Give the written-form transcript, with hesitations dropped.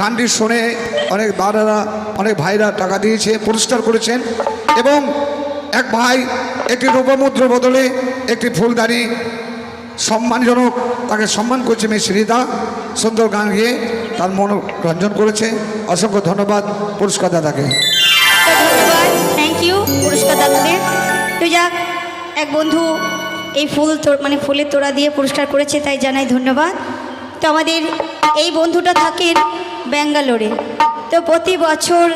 গানটি শুনে অনেক দাদারা অনেক ভাইরা টাকা দিয়েছে, পুরস্কার করেছেন এবং এক ভাই একটি রূপমুদ্র বদলে একটি ফুলদানি সম্মানজনক তাকে সম্মান করছে মেয়ে শ্রীদা। সুন্দর গান গিয়ে তার মনোরঞ্জন করেছে। অসংখ্য ধন্যবাদ পুরস্কার দাদাকে। ধন্যবাদ, থ্যাংক ইউ পুরস্কার দাদাকে। তো যাক, এক বন্ধু এই ফুলের তোড়া দিয়ে পুরস্কার করেছে, তাই জানাই ধন্যবাদ। তো আমাদের এই বন্ধুটা থাকেন ব্যাঙ্গালোরে। তো প্রতি বছর